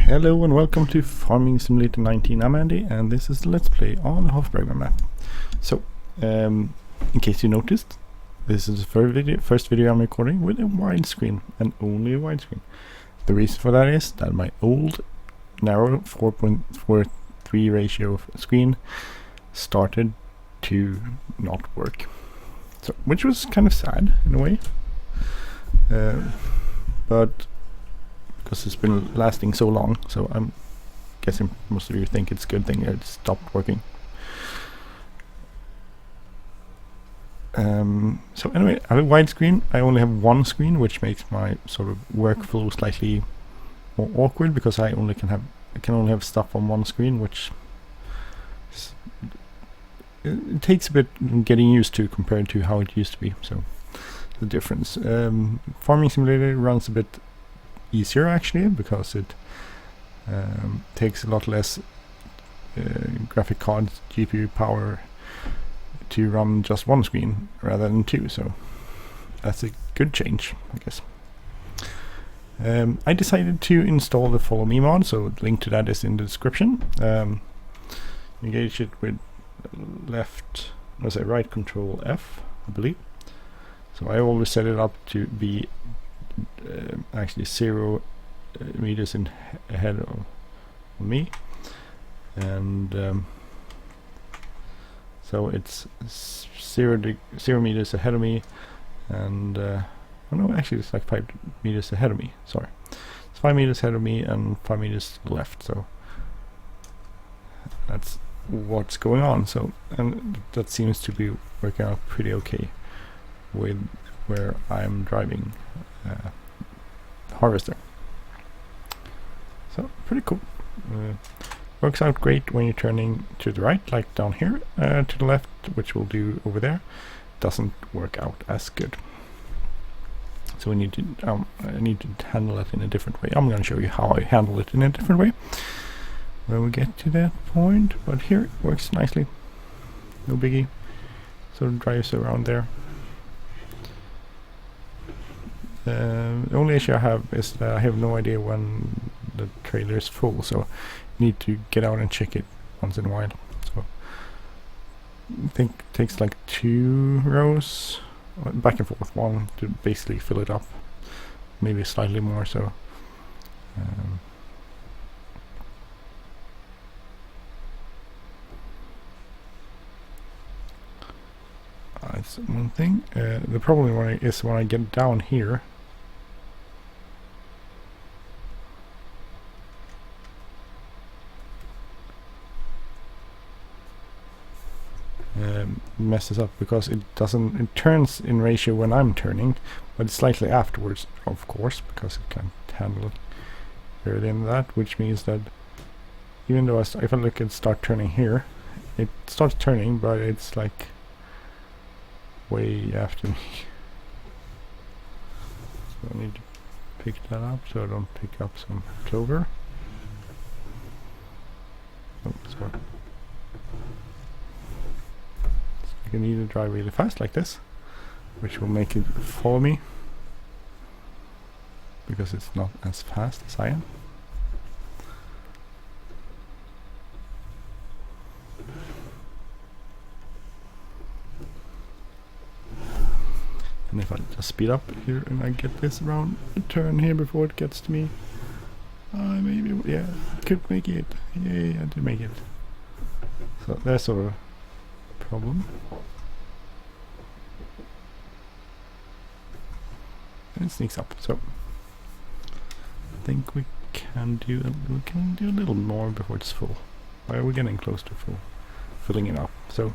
Hello and welcome to Farming Simulator 19. I'm Andy and this is the Let's Play on the Hof Bergmann map. So, in case you noticed, this is the first video I'm recording with a widescreen and only a widescreen. The reason for that is that my old narrow 4.43 ratio screen started to not work. So, which was kind of sad in a way. But because it's been lasting so long, so I'm guessing most of you think it's a good thing it stopped working. So anyway, I have a widescreen. I only have one screen, which makes my sort of workflow slightly more awkward because I can only have stuff on one screen, which it takes a bit getting used to compared to how it used to be. So the difference. Farming Simulator runs a bit easier actually because it takes a lot less graphic card GPU power to run just one screen rather than two, so that's a good change, I guess. I decided to install the Follow Me mod, so the link to that is in the description. Engage it with right control F, I believe. So I always set it up to be actually 0 meters ahead of me, and so it's 0 meters ahead of me, and oh no, actually it's like 5 meters ahead of me. Sorry, it's 5 meters ahead of me and 5 meters to the left. So that's what's going on. So, and that seems to be working out pretty okay with where I'm driving harvester. So pretty cool. Works out great when you're turning to the right, like down here, to the left, which we'll do over there. Doesn't work out as good. So we need to I need to handle it in a different way. I'm going to show you how I handle it in a different way when we get to that point. But here it works nicely. No biggie. Sort of drives around there. The only issue I have is that I have no idea when the trailer is full, so I need to get out and check it once in a while. So I think it takes like 2 rows back and forth, one to basically fill it up, maybe slightly more. So that's one thing. The problem is when I get down here, messes up because it turns in ratio when I'm turning, but it's slightly afterwards, of course, because it can't handle it better than that, which means that even though if I look at start turning here, it starts turning, but it's like way after me. So I need to pick that up so I don't pick up some clover. Oh, sorry. You can either drive really fast like this, which will make it follow me because it's not as fast as I am. And if I just speed up here and I get this around the turn here before it gets to me, maybe, yeah, could make it. Yay, I did make it. So there's sort of problem. And it sneaks up. So I think we can do a little more before it's full. Well, we're getting close to filling it up. So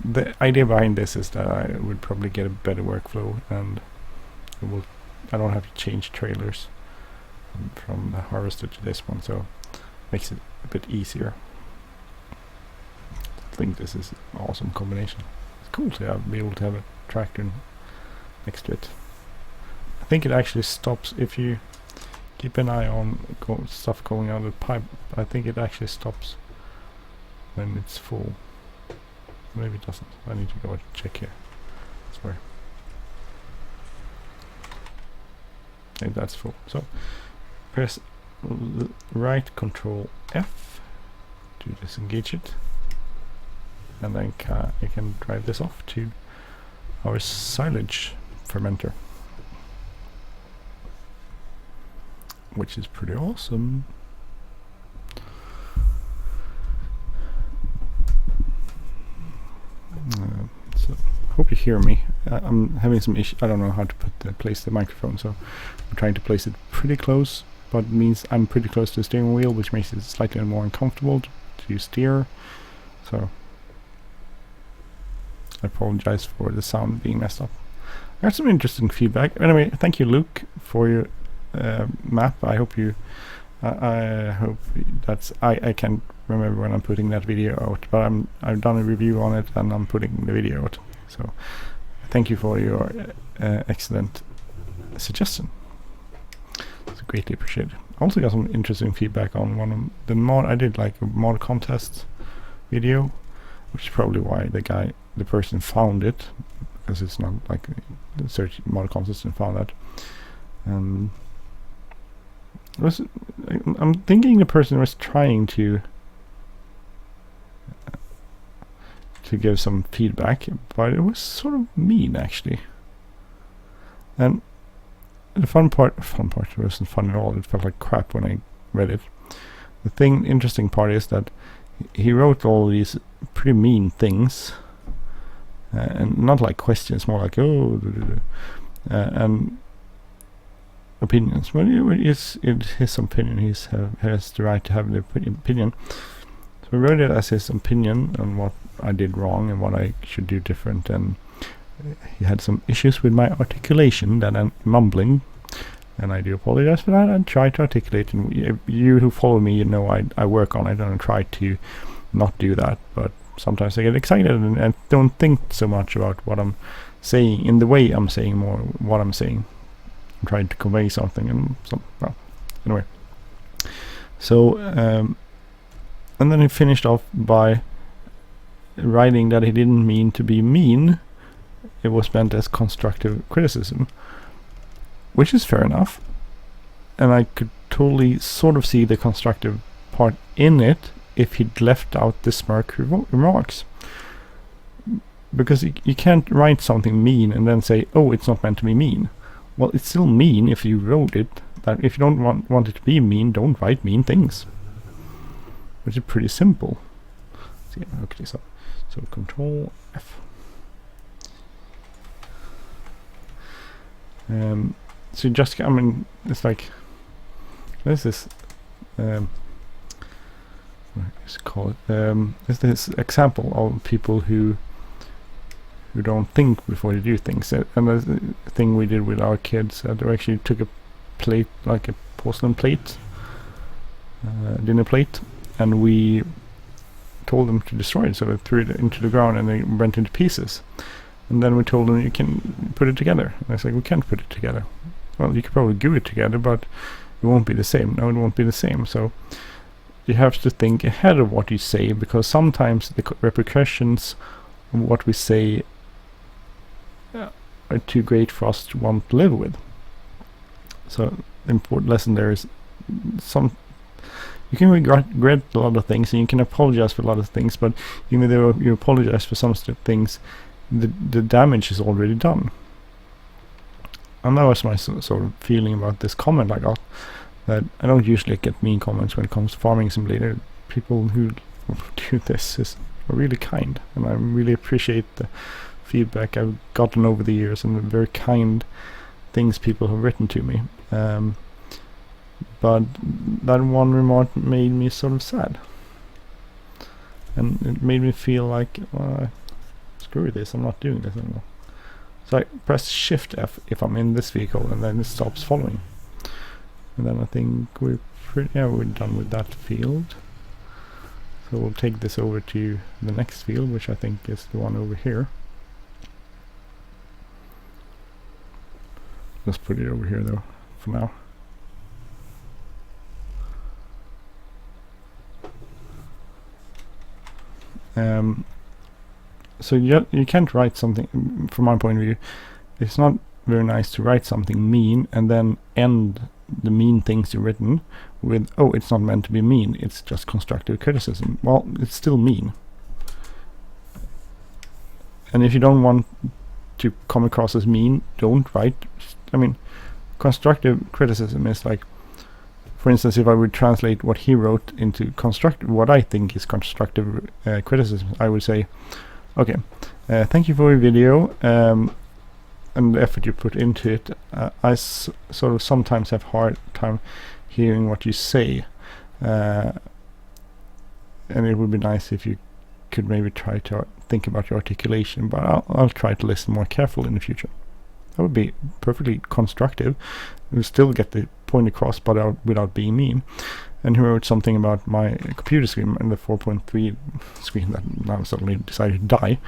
the idea behind this is that I would probably get a better workflow, and I don't have to change trailers from the harvester to this one, so it makes it a bit easier. I think this is an awesome combination. It's cool to be able to have a tractor next to it. I think it actually stops if you keep an eye on stuff going out of the pipe. I think it actually stops when it's full. Maybe it doesn't. I need to go and check here. Sorry. Okay, that's full. So press right Control F to disengage it, and then I can drive this off to our silage fermenter, which is pretty awesome. So hope you hear me. I'm having some issue. I don't know how to place the microphone, so I'm trying to place it pretty close, but it means I'm pretty close to the steering wheel, which makes it slightly more uncomfortable to steer. So I apologize for the sound being messed up. I got some interesting feedback. Anyway, thank you, Luke, for your map. I hope you. I hope that's. I can't remember when I'm putting that video out, but I've done a review on it and I'm putting the video out. So thank you for your excellent suggestion. It's greatly appreciated. I also got some interesting feedback on one of the mod. I did like a mod contest video, which is probably why the person found it, because it's not like the search mod contest and found that. I'm thinking the person was trying to give some feedback, but it was sort of mean actually. And the fun part it wasn't fun at all. It felt like crap when I read it. The interesting part is that he wrote all these pretty mean things, and not like questions, more like and opinions. Well, it's his opinion. He has the right to have the opinion. So he wrote it as his opinion on what I did wrong and what I should do different. And he had some issues with my articulation, that I'm mumbling, and I do apologize for that. I try to articulate, and you who follow me, you know I work on it and I try to not do that. But sometimes I get excited and don't think so much about what I'm saying in the way I'm saying, more what I'm saying. I'm trying to convey something, and well, anyway. So and then he finished off by writing that he didn't mean to be mean. It was meant as constructive criticism, which is fair enough, and I could totally sort of see the constructive part in it if he'd left out the smirk remarks. Because you can't write something mean and then say, oh, it's not meant to be mean. Well, it's still mean if you wrote it. That if you don't want it to be mean, don't write mean things. Which is pretty simple. So yeah, hook this up. So Control F. So just, I mean, it's like, this is what is it called? Is this example of people who don't think before they do things. And the thing we did with our kids, they actually took a plate, like a porcelain plate, dinner plate, and we told them to destroy it, so they threw it into the ground and they went into pieces. And then we told them, you can put it together. And I was like, we can't put it together. Well, you could probably glue it together, but it won't be the same. No, it won't be the same. So you have to think ahead of what you say, because sometimes the repercussions of what we say are too great for us to want to live with. So the important lesson there is, you can regret a lot of things and you can apologize for a lot of things, but even though you apologize for some things, the damage is already done. And that was my sort of feeling about this comment I got, that I don't usually get mean comments when it comes to Farming Simulator. People who do this are really kind, and I really appreciate the feedback I've gotten over the years and the very kind things people have written to me. But that one remark made me sort of sad, and it made me feel like, screw this, I'm not doing this anymore. So I press Shift F if I'm in this vehicle, and then it stops following. And then I think we're done with that field. So we'll take this over to the next field, which I think is the one over here. Let's put it over here though, for now. So you can't write something, from my point of view, it's not very nice to write something mean and then end the mean things you've written with, oh, it's not meant to be mean, it's just constructive criticism. Well, it's still mean. And if you don't want to come across as mean, don't write. I mean, constructive criticism is like, for instance, if I would translate what he wrote into what I think is constructive criticism, I would say, okay, thank you for your video and the effort you put into it. I sort of sometimes have hard time hearing what you say, and it would be nice if you could maybe try to think about your articulation, but I'll try to listen more carefully in the future. That would be perfectly constructive. You still get the point across, but without being mean. And he wrote something about my computer screen and the 4.3 screen that now suddenly decided to die.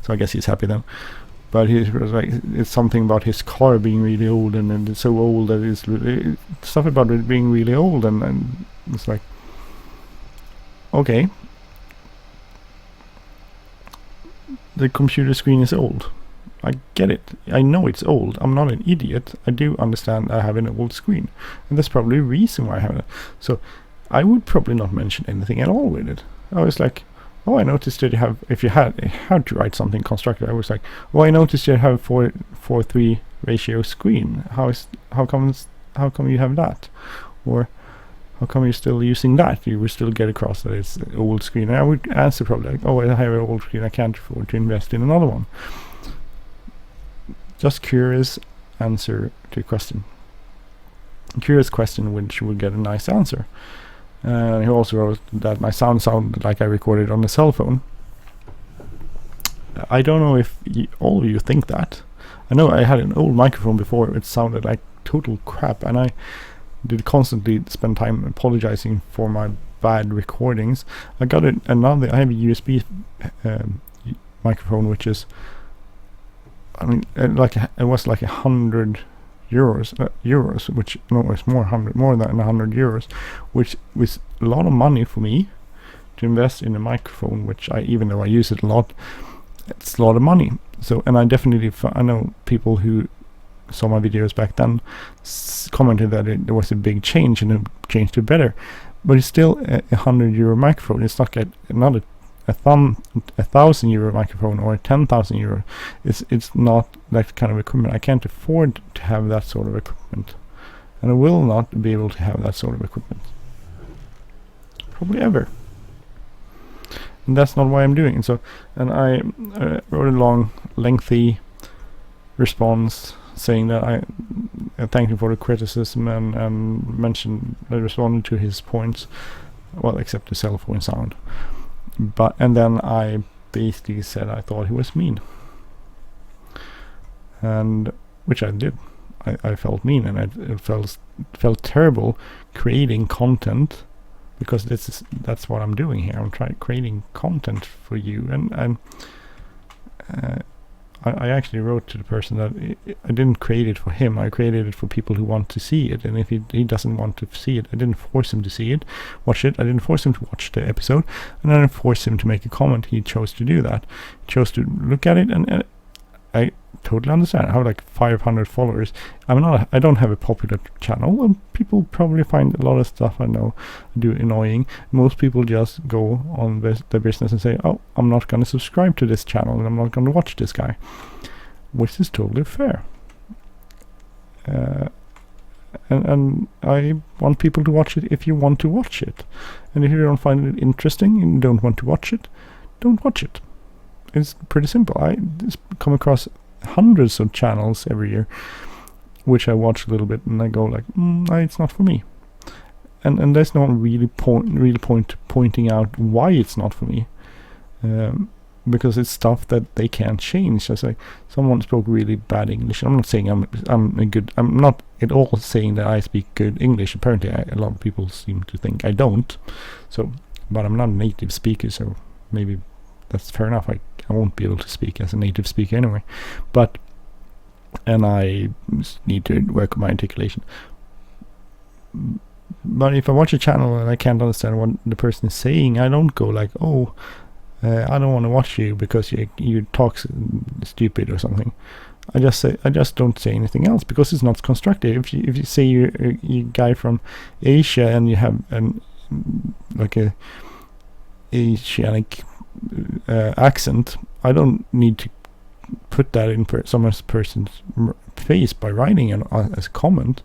So I guess he's happy then. But he was like, it's something about his car being really old, and it's so old that it's really, stuff about it being really old, and it's like, okay, the computer screen is old. I get it. I know it's old. I'm not an idiot. I do understand I have an old screen, and that's probably a reason why I have it. So I would probably not mention anything at all with it. I was like, oh, I noticed that you have, if you had to write something constructive, I was like, oh, I noticed you have 4:3 ratio screen. How come you have that? Or how come you're still using that? You would still get across that it's an old screen. And I would answer probably like, oh, I have an old screen. I can't afford to invest in another one. Just curious answer to a question. A curious question which will get a nice answer. He also wrote that my sound sounded like I recorded on a cell phone. I don't know if all of you think that. I know I had an old microphone before. It sounded like total crap, and I did constantly spend time apologizing for my bad recordings. I got another. I have a USB microphone, which is, I mean, it was like €100, which no, it's more than €100, which was a lot of money for me to invest in a microphone, which even though I use it a lot, it's a lot of money. So, and I definitely, I know people who saw my videos back then commented that there was a big change and a change to better, but it's still a €100 microphone. It's not not a €1,000 microphone or a €10,000. It's not that kind of equipment. I can't afford to have that sort of equipment, and I will not be able to have that sort of equipment probably ever. And that's not why I'm doing it. So, and I wrote a long, lengthy response saying that I thank you for the criticism and mentioned I responded to his points, well, except the cell phone sound. But and then I basically said I thought he was mean, and which I did. I felt mean, and it felt terrible creating content, because that's what I'm doing here. I'm creating content for you, and I actually wrote to the person that I didn't create it for him. I created it for people who want to see it, and if he doesn't want to see it, I didn't force him to watch it. I didn't force him to watch the episode, and I didn't force him to make a comment. He chose to do that. He chose to look at it, and I totally understand. I have like 500 followers. I don't have a popular channel, and people probably find a lot of stuff I do annoying. Most people just go on their business and say, oh, I'm not going to subscribe to this channel, and I'm not going to watch this guy, which is totally fair. And I want people to watch it if you want to watch it, and if you don't find it interesting and don't want to watch it, don't watch it. It's pretty simple. I just come across hundreds of channels every year which I watch a little bit, and I go like, it's not for me, and there's no really point pointing out why it's not for me, because it's stuff that they can't change. Just like someone spoke really bad English. I'm not saying I'm not at all saying that I speak good English. Apparently a lot of people seem to think I don't, so, but I'm not a native speaker, so maybe that's fair enough. I won't be able to speak as a native speaker anyway, and I need to work on my articulation. But if I watch a channel and I can't understand what the person is saying, I don't go like, oh, I don't want to watch you because you talk stupid or something. I just don't say anything else because it's not constructive. If you say you're a guy from Asia and you have like a Asiatic accent, I don't need to put that in some person's face by writing as a comment.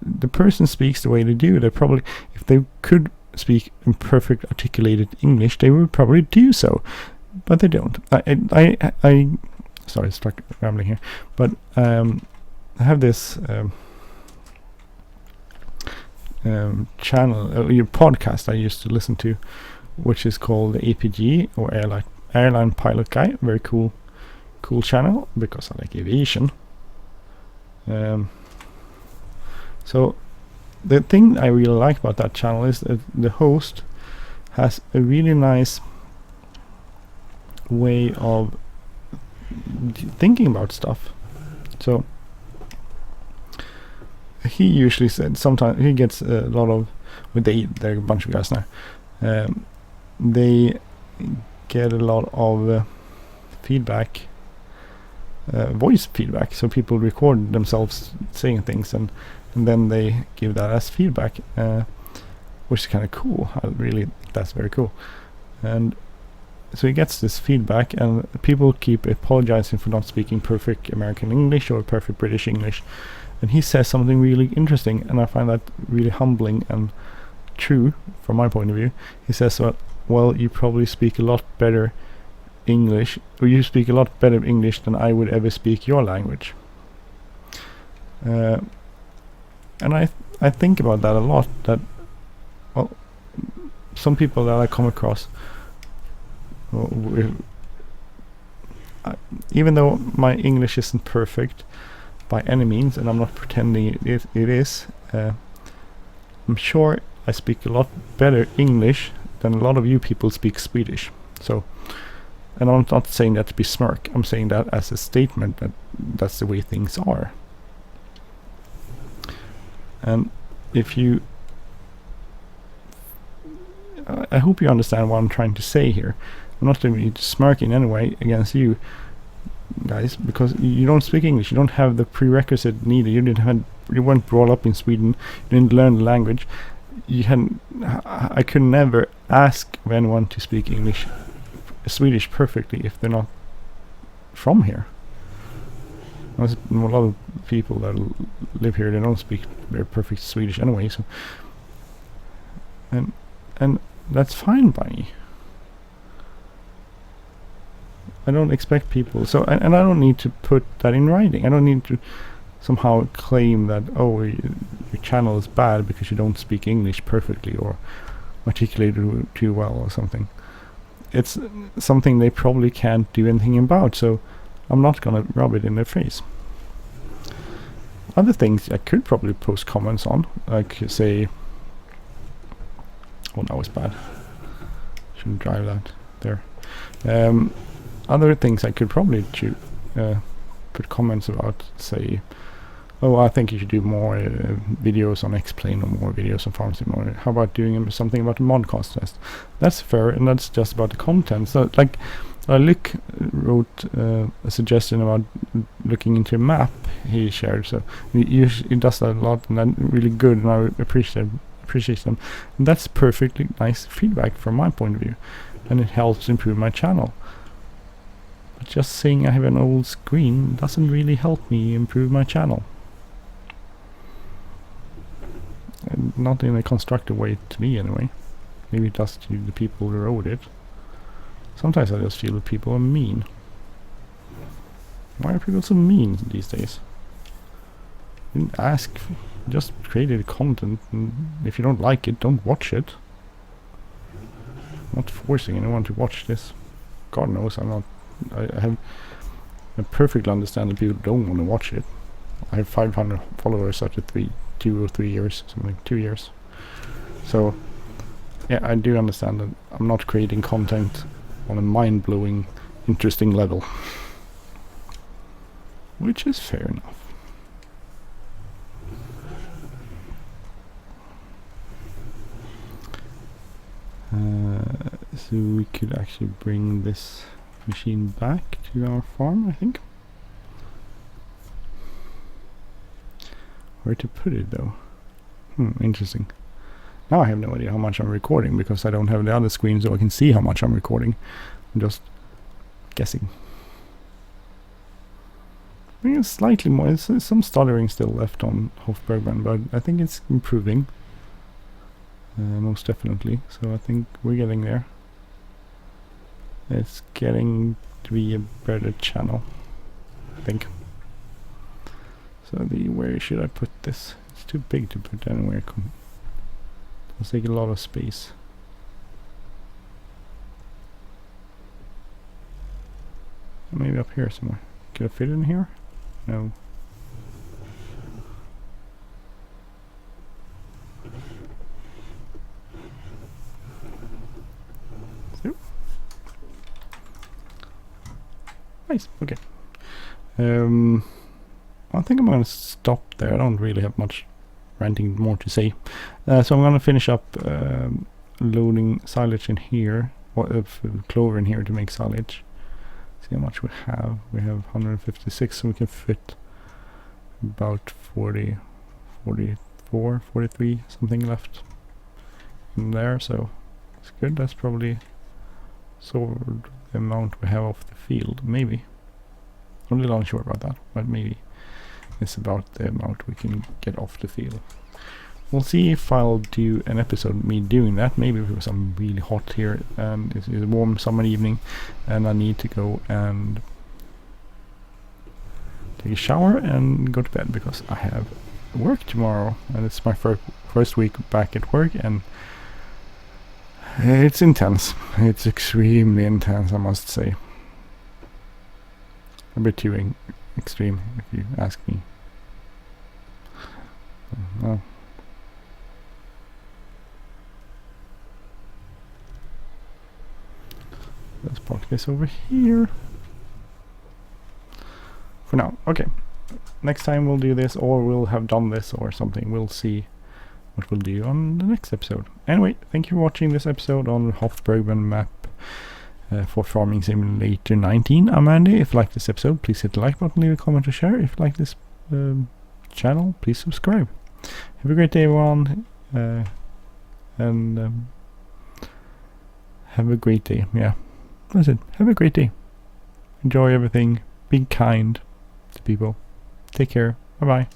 The person speaks the way they do. They probably, if they could speak in perfect articulated English, they would probably do so, but they don't. I sorry, stuck rambling here, but I have this channel, your podcast I used to listen to, which is called APG, or Airline Pilot Guy. Very cool channel because I like aviation. So the thing I really like about that channel is that the host has a really nice way of thinking about stuff. So he usually said, sometimes he gets a lot of, they're a bunch of guys now, they get a lot of feedback, voice feedback. So people record themselves saying things and then they give that as feedback, which is kind of cool. I really think that's very cool. And so he gets this feedback, and people keep apologizing for not speaking perfect American English or perfect British English, and he says something really interesting, and I find that really humbling and true from my point of view. He says, well, you probably speak a lot better English, or you speak a lot better English than I would ever speak your language. And I think about that a lot, that well, some people that I come across, even though my English isn't perfect by any means, and I'm not pretending it is, I'm sure I speak a lot better English than a lot of you people speak Swedish. So, and I'm not saying that to be smirk, I'm saying that as a statement that that's the way things are. And if you, I hope you understand what I'm trying to say here. I'm not going to smirk in any way against you guys, because you don't speak English. You don't have the prerequisite needed. You weren't brought up in Sweden. You didn't learn the language. I could never ask anyone to speak Swedish perfectly if they're not from here. There's a lot of people that live here, they don't speak very perfect Swedish anyway. So, and that's fine by me. I don't expect people, so and I don't need to put that in writing. I don't need to somehow claim that, oh, your channel is bad because you don't speak English perfectly or articulate it too well or something. It's something they probably can't do anything about, so I'm not gonna rub it in their face. Other things I could probably post comments on, like say, oh, that was bad, shouldn't drive that there. Other things I could probably put comments about, say, oh, I think you should do more videos on X-Plane or more videos on Farm Sim, or how about doing something about the modcast test? That's fair, and that's just about the content. So, like, Luke wrote a suggestion about looking into a map he shared, so he does that a lot, and that's really good, and I appreciate them. And that's perfectly nice feedback from my point of view, and it helps improve my channel. But just saying I have an old screen doesn't really help me improve my channel. And not in a constructive way to me anyway. Maybe it does to the people who wrote it. Sometimes I just feel that people are mean. Why are people so mean these days? You didn't ask, just created content, and if you don't like it, don't watch it. I'm not forcing anyone to watch this. God knows I'm not. I perfectly understand that people don't want to watch it. I have 500 followers after 2 or 3 years, something, 2 years. So yeah, I do understand that I'm not creating content on a mind-blowing, interesting level, which is fair enough. So we could actually bring this machine back to our farm, I think. where to put it though. Interesting. Now I have no idea how much I'm recording because I don't have the other screen so I can see how much I'm recording. I'm just guessing. I think it's slightly more, there's some stuttering still left on Hof Bergmann, but I think it's improving. Most definitely. So I think we're getting there. It's getting to be a better channel, I think. So where should I put this? It's too big to put anywhere. It'll take a lot of space. Maybe up here somewhere. Could I fit in here? No. So. Nice. Okay. I think I'm going to stop there. I don't really have much ranting more to say. So I'm going to finish up loading silage in here, or clover in here to make silage. See how much we have. We have 156, so we can fit about 40, 44, 43, something left in there. So it's good. That's probably sort of the amount we have off the field. Maybe. I'm a little unsure about that, but maybe it's about the amount we can get off the field. We'll see if I'll do an episode of me doing that. Maybe because I'm really hot here and it's a warm summer evening and I need to go and take a shower and go to bed because I have work tomorrow and it's my first week back at work and it's intense. It's extremely intense, I must say. A bit too extreme if you ask me. Well, let's park this over here for now. Okay, next time we'll do this, or we'll have done this or something. We'll see what we'll do on the next episode. Anyway, thank you for watching this episode on Hof Bergmann map for Farming Simulator 19. I'm Andy. If you like this episode, please hit the like button, leave a comment or share. If you like this channel, please subscribe. Have a great day, everyone, and have a great day. Yeah, that's it. Have a great day. Enjoy everything. Be kind to people. Take care. Bye bye.